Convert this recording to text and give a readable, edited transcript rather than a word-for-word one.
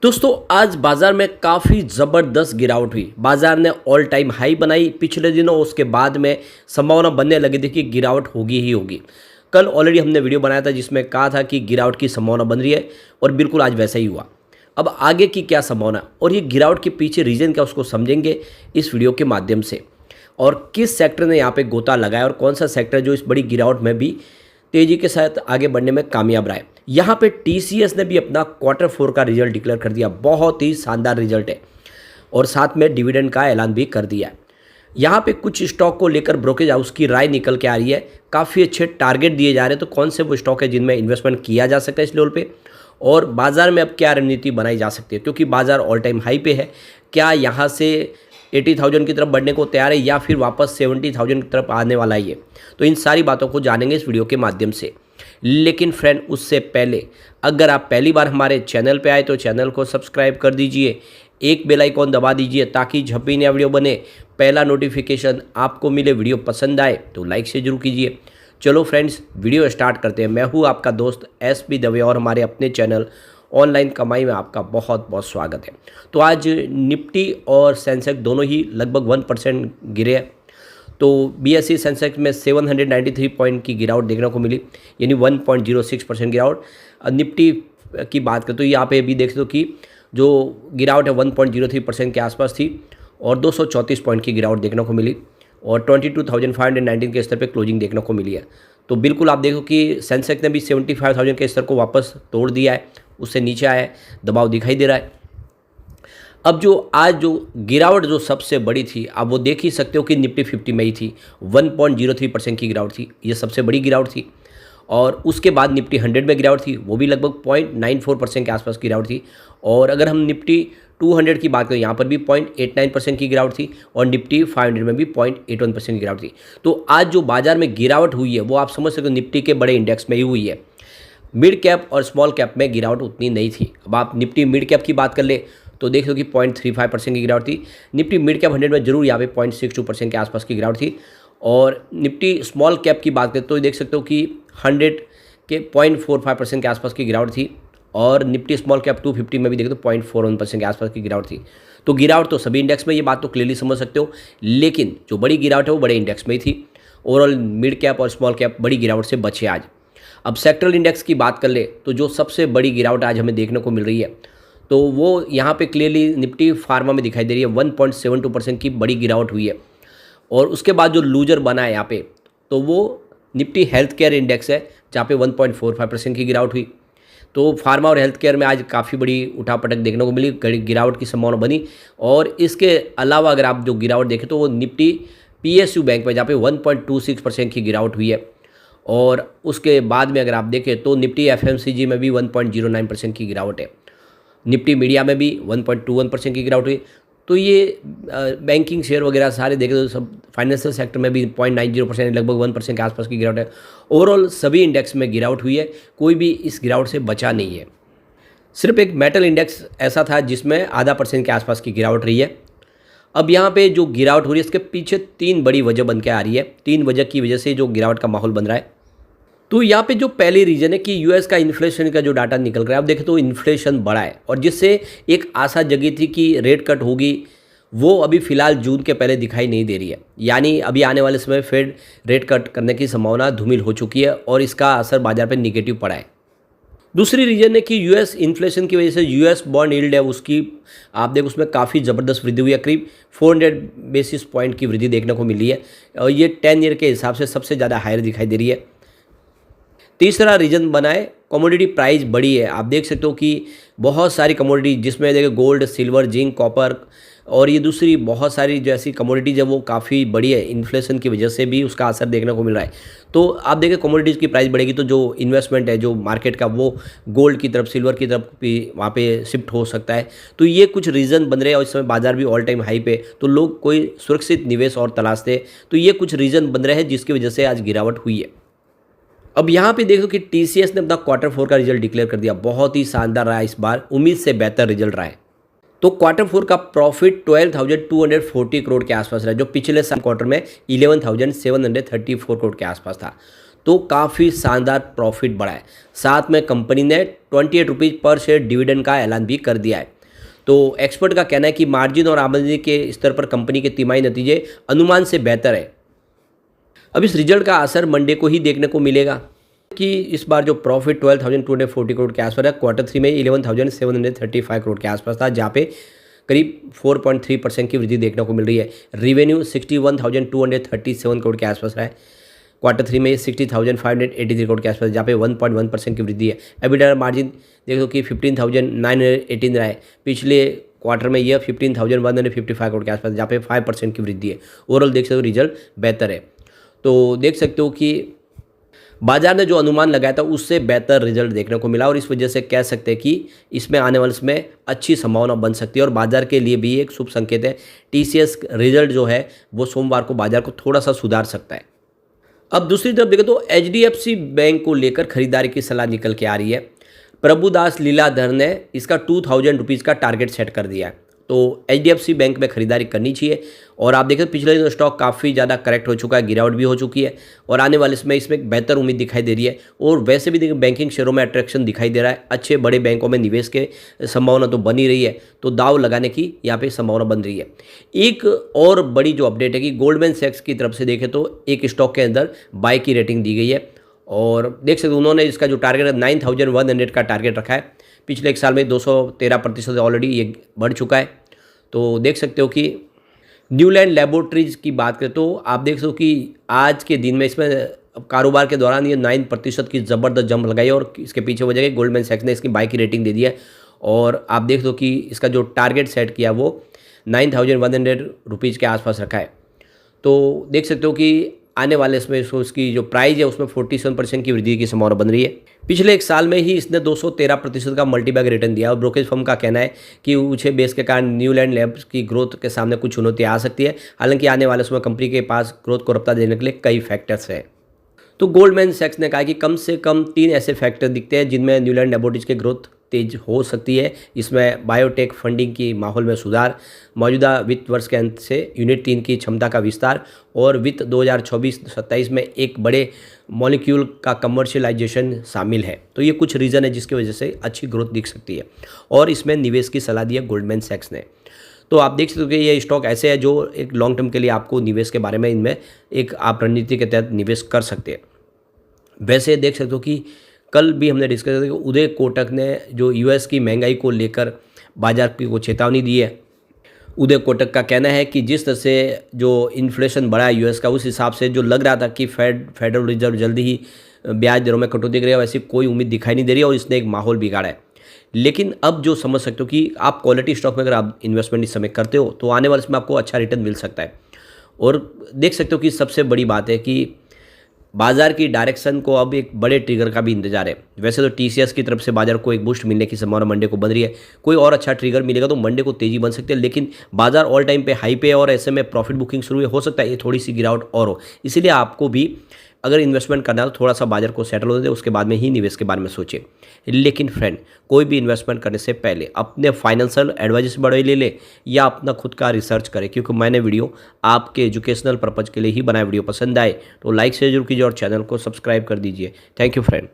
दोस्तों आज बाजार में काफ़ी ज़बरदस्त गिरावट हुई। बाजार ने ऑल टाइम हाई बनाई पिछले दिनों। उसके बाद में संभावना बनने लगी थी कि गिरावट होगी ही होगी। कल ऑलरेडी हमने वीडियो बनाया था जिसमें कहा था कि गिरावट की संभावना बन रही है और बिल्कुल आज वैसा ही हुआ। अब आगे की क्या संभावना और ये गिरावट के पीछे रीज़न क्या, उसको समझेंगे इस वीडियो के माध्यम से। और किस सेक्टर ने यहाँ पे गोता लगाया और कौन सा सेक्टर जो इस बड़ी गिरावट में भी तेज़ी के साथ आगे बढ़ने में कामयाब रहा है। यहाँ पे टीसीएस ने भी अपना क्वार्टर 4 का रिजल्ट डिक्लेयर कर दिया। बहुत ही शानदार रिजल्ट है और साथ में डिविडेंड का ऐलान भी कर दिया है। यहाँ पे कुछ स्टॉक को लेकर ब्रोकरेज हाउस की राय निकल के आ रही है। काफ़ी अच्छे टारगेट दिए जा रहे हैं। तो कौन से वो स्टॉक है जिनमें इन्वेस्टमेंट किया जा सकता है इस लेवल पे, और बाजार में अब क्या रणनीति बनाई जा सकती है, क्योंकि बाजार ऑल टाइम हाई पे है। क्या यहाँ से 80,000 की तरफ बढ़ने को तैयार है या फिर वापस 70,000 की तरफ आने वाला है ये। तो इन सारी बातों को जानेंगे इस वीडियो के माध्यम से। लेकिन फ्रेंड, उससे पहले अगर आप पहली बार हमारे चैनल पे आए तो चैनल को सब्सक्राइब कर दीजिए, एक बेल आइकॉन दबा दीजिए ताकि जब भी नया वीडियो बने पहला नोटिफिकेशन आपको मिले। वीडियो पसंद आए तो लाइक से जरूर कीजिए। चलो फ्रेंड्स, वीडियो स्टार्ट करते हैं। मैं हूँ आपका दोस्त एसपी दवे और हमारे अपने चैनल ऑनलाइन कमाई में आपका बहुत बहुत स्वागत है। तो आज निफ्टी और सेंसेक्स दोनों ही लगभग 1% गिरे हैं। तो बीएसई सेंसेक्स में 793 पॉइंट की गिरावट देखने को मिली, यानी 1.06% गिरावट। निफ्टी की बात करें तो यहाँ पे भी देख सकते हो कि जो गिरावट है 1.03% के आसपास थी और 234 पॉइंट की गिरावट देखने को मिली और 22,519 के स्तर पे क्लोजिंग देखने को मिली है। तो बिल्कुल आप देखो कि सेंसेक्स ने भी 75,000 के स्तर को वापस तोड़ दिया है, उससे नीचे आया है, दबाव दिखाई दे रहा है। अब जो आज जो गिरावट जो सबसे बड़ी थी, आप वो देख ही सकते हो कि निफ्टी 50 में ही थी। 1.03% की गिरावट थी, ये सबसे बड़ी गिरावट थी। और उसके बाद निफ्टी 100 में गिरावट थी, वो भी लगभग 0.94% के आसपास की गिरावट थी। और अगर हम निफ्टी 200 की बात करें, यहाँ पर भी 0.89% की गिरावट थी और निफ्टी 500 में भी 0.81% की गिरावट थी। तो आज जो बाजार में गिरावट हुई है वो आप समझ सकते हो निफ्टी के बड़े इंडेक्स में ही हुई है। मिड कैप और स्मॉल कैप में गिरावट उतनी नहीं थी। अब आप निफ्टी मिड कैप की बात कर ले तो देख लो कि 0.35% की गिरावट थी। निफ्टी मिड कैप 100 में जरूर यहाँ पे 0.62% के आसपास की गिरावट थी। और निफ्टी स्मॉल कैप की बात करें तो देख सकते हो कि 100 के 0.45% के आसपास की गिरावट थी और निफ्टी स्मॉल कैप 250 में भी देखें तो 0.41% के आसपास की गिरावट थी। तो गिरावट तो सभी इंडेक्स में, ये बात तो क्लियरली समझ सकते हो, लेकिन जो बड़ी गिरावट है वो बड़े इंडेक्स में ही थी। ओवरऑल मिड कैप और स्मॉल कैप बड़ी गिरावट से बचे आज। अब सेक्टरल इंडेक्स की बात कर ले तो जो सबसे बड़ी गिरावट आज हमें देखने को मिल रही है तो वो यहाँ पे क्लियरली निफ्टी फार्मा में दिखाई दे रही है। 1.72% की बड़ी गिरावट हुई है। और उसके बाद जो लूजर बना है यहाँ पे तो वो निफ्टी हेल्थ केयर इंडेक्स है, जहाँ पे 1.45% की गिरावट हुई। तो फार्मा और हेल्थ केयर में आज काफ़ी बड़ी उठापटक देखने को मिली, गिरावट की संभावना बनी। और इसके अलावा अगर आप जो गिरावट देखें तो वो निफ्टी पीएसयू बैंक में, जहाँ पे 1.26% की गिरावट हुई है। और उसके बाद में अगर आप देखें तो निफ्टी एफएमसीजी में भी 1.09% की गिरावट है। निफ्टी मीडिया में भी 1.21% की गिरावट हुई। तो ये बैंकिंग शेयर वगैरह सारे देखें तो सब फाइनेंशियल सेक्टर में भी 0.90%, लगभग 1% के आसपास की गिरावट है। ओवरऑल सभी इंडेक्स में गिरावट हुई है, कोई भी इस गिरावट से बचा नहीं है। सिर्फ एक मेटल इंडेक्स ऐसा था जिसमें 0.5% के आसपास की गिरावट रही है। अब यहाँ पे जो गिरावट हो रही है इसके पीछे 3 बड़ी वजह बन के आ रही है। 3 वजह की वजह से जो गिरावट का माहौल बन रहा है। तो यहाँ पे जो पहली रीजन है कि यूएस का इन्फ्लेशन का जो डाटा निकल रहा है, आप देखें तो इन्फ्लेशन बढ़ा है और जिससे एक आशा जगी थी कि रेट कट होगी, वो अभी फिलहाल जून के पहले दिखाई नहीं दे रही है। यानी अभी आने वाले समय फेड रेट कट करने की संभावना धूमिल हो चुकी है और इसका असर बाजार पर निगेटिव पड़ा है। दूसरी रीजन है कि यूएस इन्फ्लेशन की वजह से यूएस बॉन्ड यील्ड है उसकी, आप देखो उसमें काफ़ी ज़बरदस्त वृद्धि हुई है। करीब 400 बेसिस पॉइंट की वृद्धि देखने को मिली है और ये 10 ईयर के हिसाब से सबसे ज़्यादा हायर दिखाई दे रही है। तीसरा रीजन बना है कमोडिटी प्राइस बढ़ी है। आप देख सकते हो कि बहुत सारी कमोडिटी जिसमें देखिए गोल्ड, सिल्वर, जिंक, कॉपर और ये दूसरी बहुत सारी जो ऐसी कमोडिटीज है वो काफ़ी बड़ी है। इन्फ्लेशन की वजह से भी उसका असर देखने को मिल रहा है। तो आप देखिए कमोडिटीज़ की प्राइस बढ़ेगी तो जो इन्वेस्टमेंट है जो मार्केट का वो गोल्ड की तरफ, सिल्वर की तरफ भी वहाँ पे शिफ्ट हो सकता है। तो ये कुछ रीज़न बन रहे हैं और इस समय बाजार भी ऑल टाइम हाई पे, तो लोग कोई सुरक्षित निवेश और तलाशते। तो ये कुछ रीज़न बन रहे हैं जिसकी वजह से आज गिरावट हुई है। अब यहाँ पे देखो कि टीसीएस ने अपना क्वार्टर 4 का रिजल्ट डिक्लेयर कर दिया। बहुत ही शानदार रहा इस बार, उम्मीद से बेहतर रिजल्ट रहा है। तो क्वार्टर 4 का प्रॉफिट 12,240 करोड़ के आसपास रहा, जो पिछले साल क्वार्टर में 11,734 करोड़ के आसपास था। तो काफ़ी शानदार प्रॉफिट बढ़ा है। साथ में कंपनी ने 28 रुपीज़ पर शेयर डिविडेंड का ऐलान भी कर दिया है। तो एक्सपर्ट का कहना है कि मार्जिन और आमदनी के स्तर पर कंपनी के तिमाही नतीजे अनुमान से बेहतर है। अब इस रिजल्ट का असर मंडे को ही देखने को मिलेगा कि इस बार जो प्रॉफिट 12,240 करोड़ के आसपास है, क्वार्टर 3 में 11,735 करोड़ के आसपास था, जहाँ पे करीब 4.3% की वृद्धि देखने को मिल रही है। रिवेन्यू 61,237 करोड़ के आसपास रहा है, क्वार्टर 3 में 60,583 करोड़ के आसपास, जहाँ पे 1.1% की वृद्धि है। एबिटा मार्जिन देख लो कि 15,918 रहा है, पिछले क्वार्टर में यह 15,155 करोड़ के आसपास, जहाँ पे 5% की वृद्धि है। ओवरऑल देख सकते हो रिजल्ट बेहतर है। तो देख सकते हो कि बाजार ने जो अनुमान लगाया था उससे बेहतर रिजल्ट देखने को मिला और इस वजह से कह सकते हैं कि इसमें आने वाले समय अच्छी संभावना बन सकती है और बाजार के लिए भी एक शुभ संकेत है। टीसीएस रिजल्ट जो है वो सोमवार को बाजार को थोड़ा सा सुधार सकता है। अब दूसरी तरफ देखें तो एचडीएफसी बैंक को लेकर खरीदारी की सलाह निकल के आ रही है। प्रभुदास लीलाधर ने इसका 2,000 रुपीज़ का टारगेट सेट कर दिया है। तो एचडीएफसी बैंक में खरीदारी करनी चाहिए और आप देखें पिछले दिनों स्टॉक काफ़ी ज़्यादा करेक्ट हो चुका है, गिरावट भी हो चुकी है और आने वाले समय इसमें एक बेहतर उम्मीद दिखाई दे रही है। और वैसे भी देखिए बैंकिंग शेयरों में अट्रैक्शन दिखाई दे रहा है, अच्छे बड़े बैंकों में निवेश के संभावना तो बनी रही है, तो दाव लगाने की यहाँ पे संभावना बन रही है। एक और बड़ी जो अपडेट है कि गोल्डमैन सैक्स की तरफ से देखें तो एक स्टॉक के अंदर बाय की रेटिंग दी गई है और देख सकते उन्होंने इसका जो टारगेट है 9,100 का टारगेट रखा है। पिछले एक साल में 213% ऑलरेडी ये बढ़ चुका है। तो देख सकते हो कि न्यूलैंड लैबोरेटरीज की बात करें तो आप देख सकते हो कि आज के दिन में इसमें कारोबार के दौरान ये 9% की ज़बरदस्त जंप लगाई और इसके पीछे वजह है गोल्डमैन सैक्स ने इसकी बाय की रेटिंग दे दी है और आप देख दो कि इसका जो टारगेट सेट किया वो 9,100 रुपीज़ के आसपास रखा है। तो देख सकते हो कि आने वाले इसमें उसकी जो प्राइस है उसमें 47% की वृद्धि की संभावना बन रही है। पिछले एक साल में ही इसने 213% का मल्टीबैग रिटर्न दिया और ब्रोकरेज फर्म का कहना है कि ऊंचे बेस के कारण न्यूलैंड लैब्स की ग्रोथ के सामने कुछ चुनौती आ सकती है। हालांकि आने वाले समय कंपनी के पास ग्रोथ को रफ्तार देने के लिए कई फैक्टर्स हैं। तो गोल्डमैन सैक्स ने कहा कि कम से कम 3 ऐसे फैक्टर दिखते हैं जिनमें न्यूलैंड लैबोरेटरीज की ग्रोथ तेज हो सकती है। इसमें बायोटेक फंडिंग की माहौल में सुधार, मौजूदा वित्त वर्ष के अंत से यूनिट 3 की क्षमता का विस्तार और वित्त 2024-27 में एक बड़े मॉलिक्यूल का कमर्शियलाइजेशन शामिल है। तो ये कुछ रीज़न है जिसकी वजह से अच्छी ग्रोथ दिख सकती है और इसमें निवेश की सलाह दी है गोल्डमैन सैक्स ने। तो आप देख सकते हो कि ये स्टॉक ऐसे है जो एक लॉन्ग टर्म के लिए आपको निवेश के बारे में इनमें एक आप रणनीति के तहत निवेश कर सकते हैं। वैसे देख सकते हो कि कल भी हमने डिस्कस किया कि उदय कोटक ने जो यूएस की महंगाई को लेकर बाजार को चेतावनी दी है। उदय कोटक का कहना है कि जिस तरह से जो इन्फ्लेशन बढ़ा है यूएस का, उस हिसाब से जो लग रहा था कि फेडरल रिजर्व जल्दी ही ब्याज दरों में कटौती करेगा, वैसी कोई उम्मीद दिखाई नहीं दे रही है और इसने एक माहौल बिगाड़ा है। लेकिन अब जो समझ सकते हो कि आप क्वालिटी स्टॉक में अगर आप इन्वेस्टमेंट इस समय करते हो तो आने वाले समय आपको अच्छा रिटर्न मिल सकता है। और देख सकते हो कि सबसे बड़ी बात है कि बाजार की डायरेक्शन को अब एक बड़े ट्रिगर का भी इंतजार है। वैसे तो टीसीएस की तरफ से बाजार को एक बूस्ट मिलने की संभावना मंडे को बन रही है, कोई और अच्छा ट्रिगर मिलेगा तो मंडे को तेजी बन सकती है, लेकिन बाजार ऑल टाइम पे हाई पे है और ऐसे में प्रॉफिट बुकिंग शुरू हो सकता है ये थोड़ी सी गिरावट और हो। इसीलिए आपको भी अगर इन्वेस्टमेंट करना है तो थोड़ा सा बाजार को सेटल हो दे, उसके बाद में ही निवेश के बारे में सोचें। लेकिन फ्रेंड, कोई भी इन्वेस्टमेंट करने से पहले अपने फाइनेंशियल एडवाइजर से बड़े ले ले या अपना खुद का रिसर्च करें, क्योंकि मैंने वीडियो आपके एजुकेशनल पर्पज़ के लिए ही बनाया। वीडियो पसंद आए तो लाइक शेयर जरूर कीजिए और चैनल को सब्सक्राइब कर दीजिए। Thank you friend.